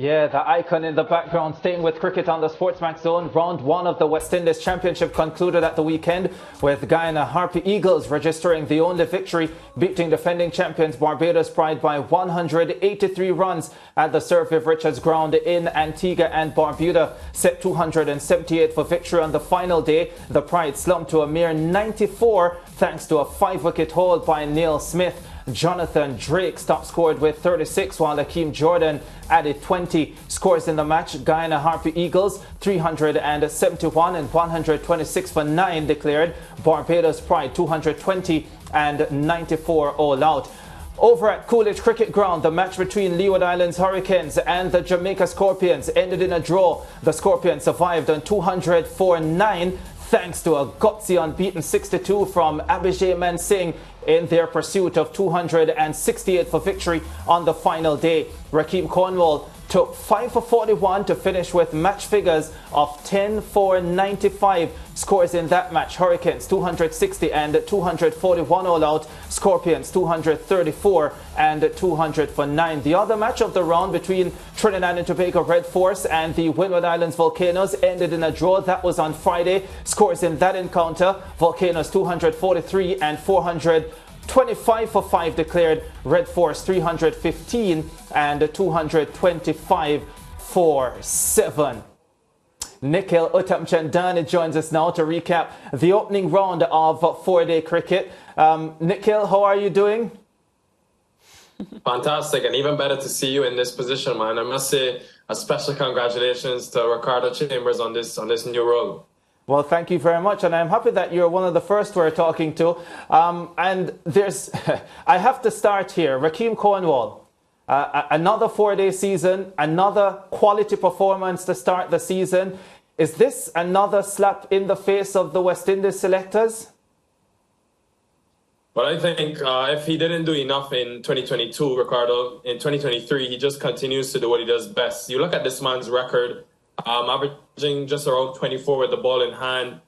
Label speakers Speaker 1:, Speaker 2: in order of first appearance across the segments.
Speaker 1: Yeah, the icon in the background staying with cricket on the SportsMax zone. Round one of the West Indies Championship concluded at the weekend with Guyana Harpy Eagles registering the only victory, beating defending champions Barbados Pride by 183 runs at the Sir Viv Richards ground in Antigua and Barbuda. Set 278 for victory on the final day. The Pride slumped to a mere 94 thanks to a 5-wicket haul by Neil Smith. Jonathan Drake top scored with 36 while Akeem Jordan added 20 scores in the match. Guyana Harpy Eagles 371 and 126 for 9 declared. Barbados Pride 220 and 94 all out. Over at Coolidge Cricket Ground, the match between Leeward Islands Hurricanes and the Jamaica Scorpions ended in a draw. The Scorpions survived on 200 for 9 thanks to a gutsy unbeaten 62 from Abhijay Man Singh in their pursuit of 268 for victory on the final day. Rakeem Cornwall took 5 for 41 to finish with match figures of 10 for 95 scores in that match. Hurricanes 260 and 241 all out. Scorpions 234 and 200 for 9. The other match of the round between Trinidad and Tobago Red Force and the Windward Islands Volcanoes ended in a draw. That was on Friday. Scores in that encounter: Volcanoes 243 and 425 for 5 declared. Red Force 315 and 225 for 7. Nikhil Uttamchandani joins us now to recap the opening round of 4-day cricket. Nikhil, how are you doing?
Speaker 2: Fantastic, and even better to see you in this position, man. I must say a special congratulations to Ricardo Chambers on this new role.
Speaker 1: Well, thank you very much, and I'm happy that you're one of the first we're talking to. And there's, I have to start here. Rakeem Cornwall, another 4-day season, another quality performance to start the season. Is this another slap in the face of the West Indies selectors?
Speaker 2: But I think if he didn't do enough in 2022, Ricardo, in 2023, he just continues to do what he does best. You look at this man's record, averaging just around 24 with the ball in hand.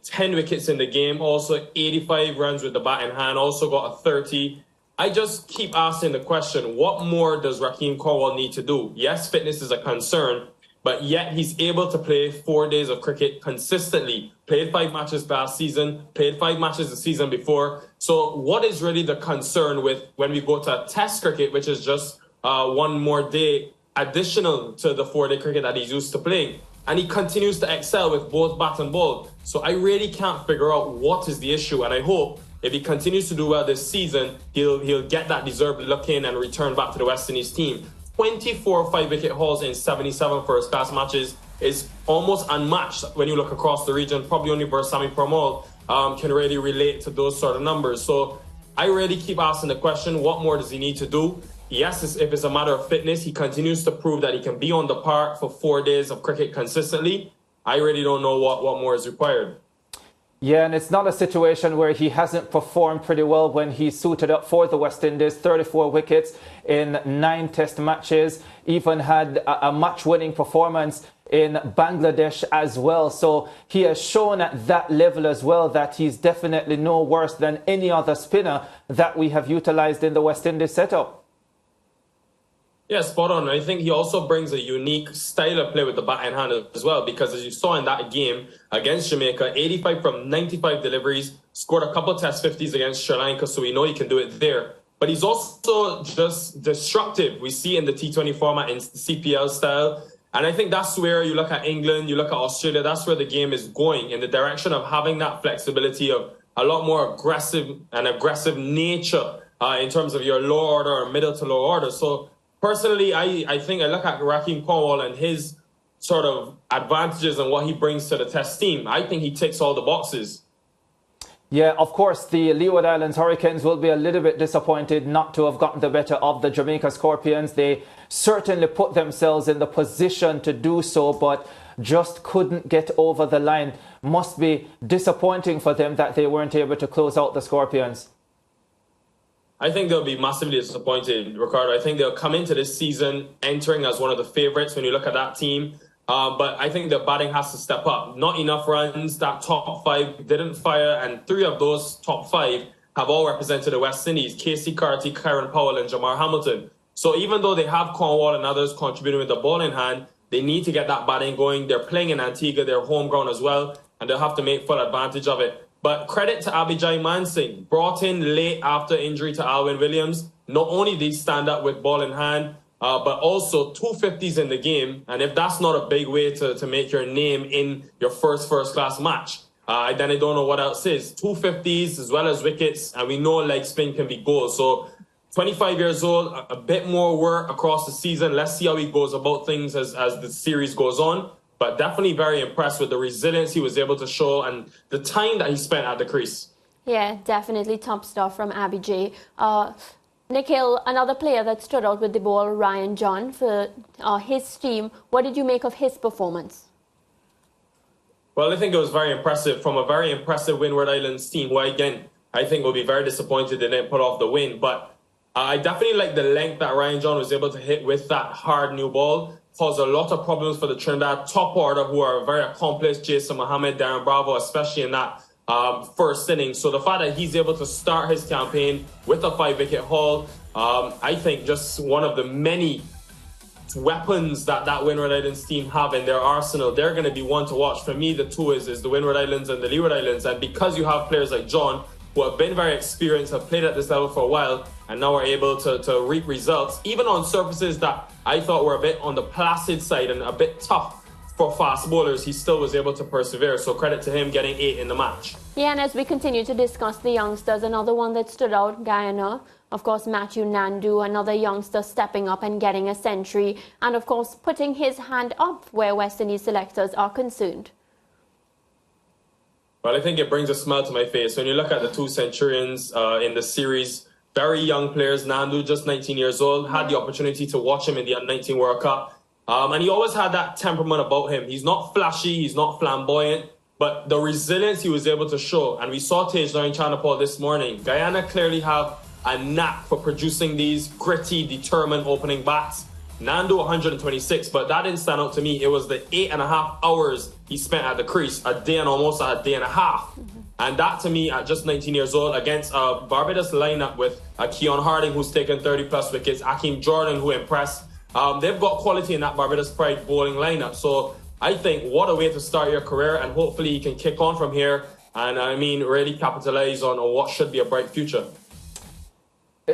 Speaker 2: 10 wickets in the game, also 85 runs with the bat in hand, also got a 30. I just keep asking the question, what more does Rakeem Cornwall need to do? Yes, fitness is a concern, but yet he's able to play 4 days of cricket consistently. Played 5 matches last season, played 5 matches the season before. So what is really the concern with when we go to test cricket, which is just one more day additional to the 4-day cricket that he's used to playing? And he continues to excel with both bat and ball. So I really can't figure out what is the issue. And I hope if he continues to do well this season, he'll get that deserved look in and return back to the West Indies team. 24 5-wicket hauls in 77 first-class matches is almost unmatched when you look across the region. Probably only Barsami Parmal can really relate to those sort of numbers. So I really keep asking the question, what more does he need to do? Yes, if it's a matter of fitness, he continues to prove that he can be on the park for 4 days of cricket consistently. I really don't know what more is required.
Speaker 1: Yeah, and it's not a situation where he hasn't performed pretty well when he suited up for the West Indies. 34 wickets in 9 test matches, even had a match-winning performance in Bangladesh as well. So he has shown at that level as well that he's definitely no worse than any other spinner that we have utilized in the West Indies setup.
Speaker 2: Yeah, spot on. I think he also brings a unique style of play with the bat in hand as well, because as you saw in that game against Jamaica, 85 from 95 deliveries, scored a couple test 50s against Sri Lanka, so we know he can do it there. But he's also just destructive. We see in the T20 format in CPL style. And I think that's where you look at England, you look at Australia, that's where the game is going, in the direction of having that flexibility of a lot more aggressive nature in terms of your low order or middle to low order. So personally, I think I look at Rakeem Cornwall and his sort of advantages and what he brings to the test team. I think he ticks all the boxes.
Speaker 1: Yeah, of course, the Leeward Islands Hurricanes will be a little bit disappointed not to have gotten the better of the Jamaica Scorpions. They certainly put themselves in the position to do so, but just couldn't get over the line. Must be disappointing for them that they weren't able to close out the Scorpions.
Speaker 2: I think they'll be massively disappointed, Ricardo. I think they'll come into this season entering as one of the favourites when you look at that team. But I think the batting has to step up. Not enough runs. That top 5 didn't fire, and 3 of those top 5 have all represented the West Indies: Casey Carty, Kieran Powell and Jamar Hamilton. So even though they have Cornwall and others contributing with the ball in hand, they need to get that batting going. They're playing in Antigua, their home ground as well, and they'll have to make full advantage of it. But credit to Abhijay Mansingh, brought in late after injury to Alwyn Williams. Not only did he stand up with ball in hand, but also 250s in the game. And if that's not a big way to make your name in your first-class match, then I don't know what else is. 250s as well as wickets, and we know leg spin can be goals. So 25 years old, a bit more work across the season. Let's see how he goes about things as the series goes on. But definitely very impressed with the resilience he was able to show and the time that he spent at the crease.
Speaker 3: Yeah, definitely top stuff from Abhijay. Nikhil, another player that stood out with the ball, Ryan John, for his team. What did you make of his performance?
Speaker 2: Well, I think it was very impressive from a very impressive Windward Islands team, who again, I think will be very disappointed they didn't put off the win. But I definitely like the length that Ryan John was able to hit with that hard new ball. Caused a lot of problems for the Trinidad top order, who are very accomplished. Jason Mohammed, Darren Bravo, especially in that first inning. So the fact that he's able to start his campaign with a 5-wicket haul, I think just one of the many weapons that Windward Islands team have in their arsenal. They're going to be one to watch. For me, the two is the Windward Islands and the Leeward Islands. And because you have players like John, who have been very experienced, have played at this level for a while, and now are able to reap results, even on surfaces that I thought were a bit on the placid side and a bit tough for fast bowlers, he still was able to persevere. So credit to him getting 8 in the match.
Speaker 3: Yeah, and as we continue to discuss the youngsters, another one that stood out, Guyana, of course, Matthew Nandu, another youngster stepping up and getting a century, and of course, putting his hand up where West Indies selectors are concerned.
Speaker 2: Well, I think it brings a smile to my face. When you look at the two centurions in the series, very young players. Nandu, just 19 years old, had the opportunity to watch him in the Under-19 World Cup. And he always had that temperament about him. He's not flashy, he's not flamboyant, but the resilience he was able to show. And we saw Tejnarin Chanapal this morning. Guyana clearly have a knack for producing these gritty, determined opening bats. Nandu 126, but that didn't stand out to me. It was the 8.5 hours he spent at the crease, a day and almost a day and a half. And that to me, at just 19 years old, against a Barbados lineup with Keon Harding, who's taken 30+ wickets, Akeem Jordan, who impressed. They've got quality in that Barbados Pride bowling lineup. So I think what a way to start your career, and hopefully he can kick on from here and, really capitalize on what should be a bright future.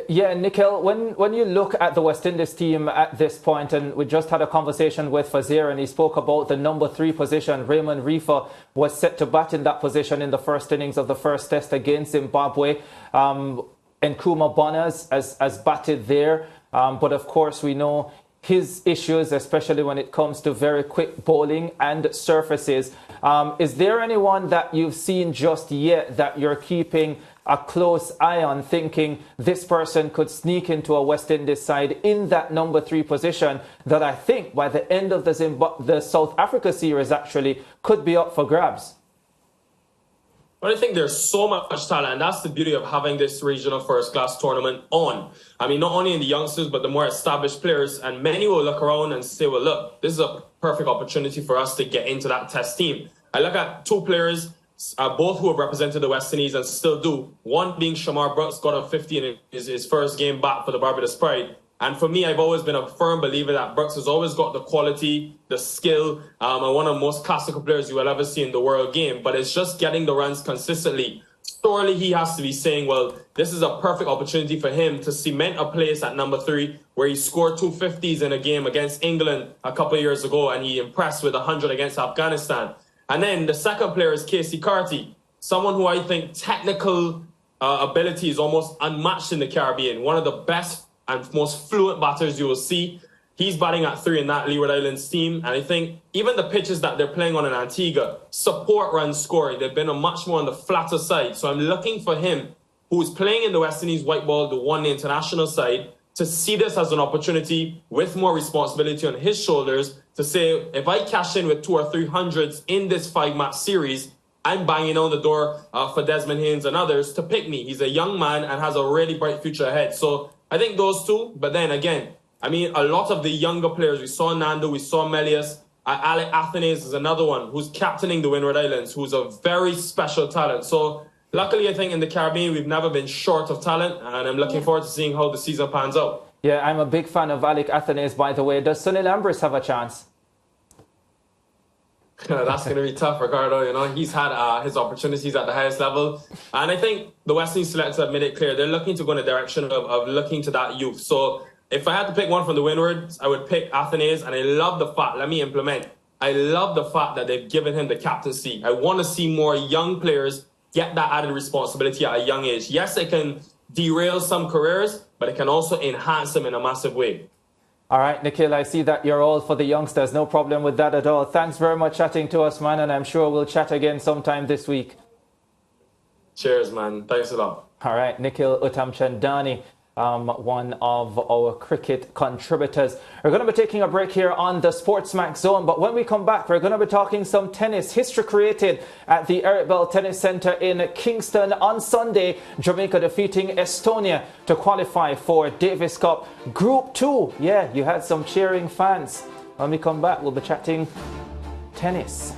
Speaker 1: Yeah, Nikhil, when you look at the West Indies team at this point, and we just had a conversation with Fazir and he spoke about the number 3 position. Raymond Reefer was set to bat in that position in the first innings of the first test against Zimbabwe. Nkrumah Bonner has batted there. But of course, we know his issues, especially when it comes to very quick bowling and surfaces. Is there anyone that you've seen just yet that you're keeping a close eye on, thinking this person could sneak into a West Indies side in that number 3 position, that I think by the end of the South Africa series actually could be up for grabs?
Speaker 2: But I think there's so much talent, and that's the beauty of having this regional first-class tournament on. I mean, not only in the youngsters, but the more established players, and many will look around and say, well, look, this is a perfect opportunity for us to get into that test team. I look at 2 players, both who have represented the West Indies and still do. One being Shamar Brooks, got a 50 in his first game back for the Barbados Pride. And for me, I've always been a firm believer that Brooks has always got the quality, the skill, and one of the most classical players you will ever see in the world game. But it's just getting the runs consistently. Surely he has to be saying, well, this is a perfect opportunity for him to cement a place at number 3, where he scored 250s in a game against England a couple of years ago, and he impressed with 100 against Afghanistan. And then the second player is Casey Carty, someone who I think technical ability is almost unmatched in the Caribbean. One of the best and most fluent batters you will see. He's batting at 3 in that Leeward Islands team. And I think even the pitches that they're playing on in Antigua support runs scoring. They've been a much more on the flatter side. So I'm looking for him, who's playing in the West Indies white ball, the one international side, to see this as an opportunity with more responsibility on his shoulders to say, if I cash in with 200 or 300s in this 5-match series, I'm banging on the door for Desmond Haynes and others to pick me. He's a young man and has a really bright future ahead. So I think those 2, but then again, I mean, a lot of the younger players, we saw Nando, we saw Melius, Alec Athenaeus is another one who's captaining the Windward Islands, who's a very special talent. So luckily, I think in the Caribbean, we've never been short of talent, and I'm looking forward to seeing how the season pans out.
Speaker 1: Yeah, I'm a big fan of Alec Athanaze, by the way. Does Sunil Ambris have a chance?
Speaker 2: That's going to be tough, Ricardo. You know, he's had his opportunities at the highest level. And I think the West Indies selectors have made it clear they're looking to go in the direction of looking to that youth. So if I had to pick one from the windwards, I would pick Athanaze. And I love the fact, I love the fact that they've given him the captaincy. I want to see more young players get that added responsibility at a young age. Yes, it can derail some careers, but it can also enhance them in a massive way.
Speaker 1: All right, Nikhil, I see that you're all for the youngsters. No problem with that at all. Thanks very much chatting to us, man, and I'm sure we'll chat again sometime this week.
Speaker 2: Cheers, man. Thanks a lot.
Speaker 1: All right, Nikhil Uttamchandani, one of our cricket contributors. We're going to be taking a break here on the SportsMax Zone, but when we come back, we're going to be talking some tennis. History created at the Eric Bell Tennis Centre in Kingston on Sunday. Jamaica defeating Estonia to qualify for Davis Cup Group 2. Yeah, you had some cheering fans. When we come back, we'll be chatting tennis.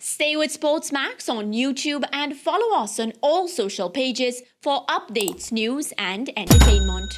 Speaker 4: Stay with SportsMax on YouTube and follow us on all social pages for updates, news and entertainment.